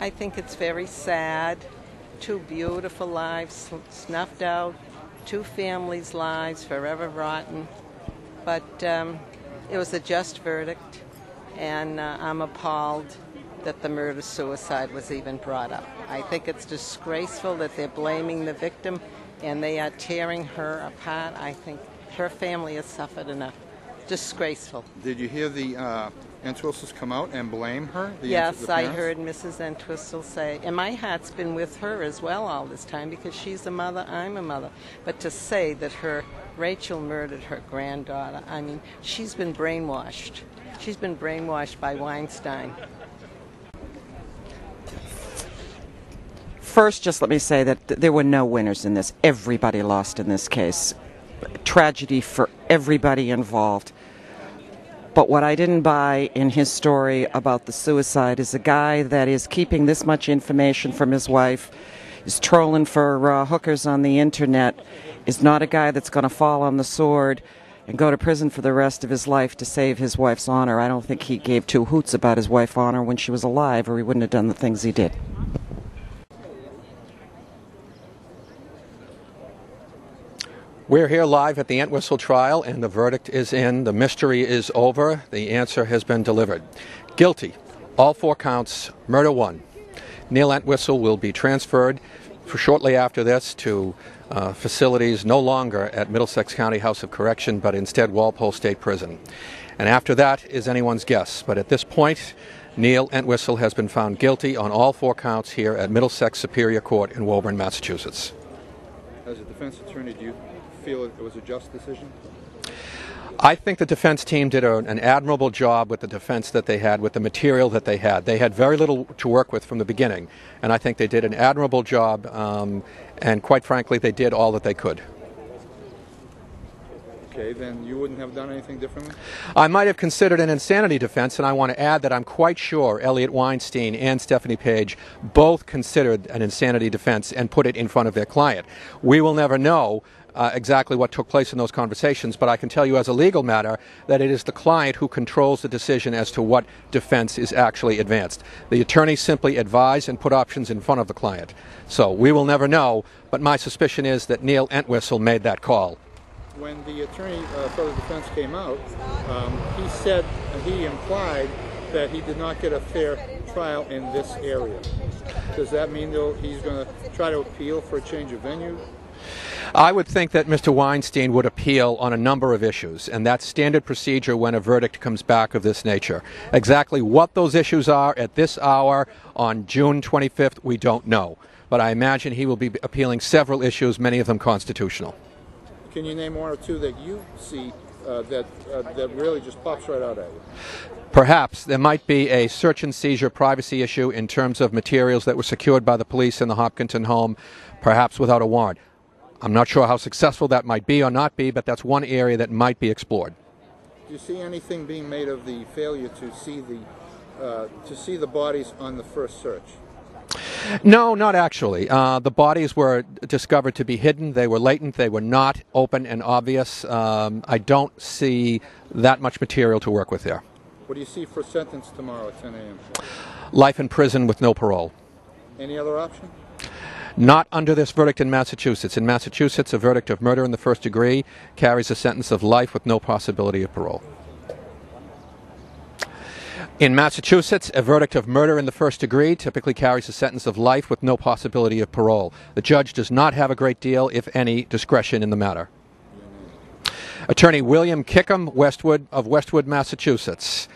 I think it's very sad. Two beautiful lives snuffed out, two families' lives forever rotten. But it was a just verdict, and I'm appalled that the murder-suicide was even brought up. I think it's disgraceful that they're blaming the victim and they are tearing her apart. I think her family has suffered enough. Disgraceful. Did you hear the Entwistles come out and blame her? Yes, I heard Mrs. Entwistle say, and my heart's been with her as well all this time because she's a mother, I'm a mother. But to say that Rachel murdered her granddaughter, I mean, she's been brainwashed. She's been brainwashed by Weinstein. First, just let me say that there were no winners in this. Everybody lost in this case. Tragedy for everybody involved. But what I didn't buy in his story about the suicide is a guy that is keeping this much information from his wife, is trolling for hookers on the internet, is not a guy that's going to fall on the sword and go to prison for the rest of his life to save his wife's honor. I don't think he gave two hoots about his wife's honor when she was alive, or he wouldn't have done the things he did. We're here live at the Entwistle trial, and the verdict is in. The mystery is over. The answer has been delivered. Guilty. All 4 counts. Murder 1. Neil Entwistle will be transferred shortly after this to facilities no longer at Middlesex County House of Correction, but instead Walpole State Prison. And after that is anyone's guess. But at this point, Neil Entwistle has been found guilty on all 4 counts here at Middlesex Superior Court in Woburn, Massachusetts. As a defense attorney, do you feel it was a just decision? I think the defense team did an admirable job with the defense that they had, with the material that they had. They had very little to work with from the beginning, and I think they did an admirable job, and quite frankly, they did all that they could. Okay, then you wouldn't have done anything differently? I might have considered an insanity defense, and I want to add that I'm quite sure Elliot Weinstein and Stephanie Page both considered an insanity defense and put it in front of their client. We will never know exactly what took place in those conversations, but I can tell you as a legal matter that it is the client who controls the decision as to what defense is actually advanced. The attorney simply advise and put options in front of the client. So we will never know, but my suspicion is that Neil Entwistle made that call. When the attorney for the defense came out, he implied that he did not get a fair trial in this area. Does that mean, though, he's going to try to appeal for a change of venue? I would think that Mr. Weinstein would appeal on a number of issues, and that's standard procedure when a verdict comes back of this nature. Exactly what those issues are at this hour on June 25th, we don't know. But I imagine he will be appealing several issues, many of them constitutional. Can you name 1 or 2 that you see that really just pops right out at you? Perhaps there might be a search and seizure privacy issue in terms of materials that were secured by the police in the Hopkinton home, perhaps without a warrant. I'm not sure how successful that might be or not be, but that's one area that might be explored. Do you see anything being made of the failure to see the bodies on the first search? No, not actually. The bodies were discovered to be hidden. They were latent. They were not open and obvious. I don't see that much material to work with there. What do you see for sentence tomorrow at 10 a.m.? Life in prison with no parole. Any other option? Not under this verdict in Massachusetts. In Massachusetts, a verdict of murder in the first degree carries a sentence of life with no possibility of parole. In Massachusetts, a verdict of murder in the first degree typically carries a sentence of life with no possibility of parole. The judge does not have a great deal, if any, discretion in the matter. Attorney William Kickham of Westwood, Massachusetts.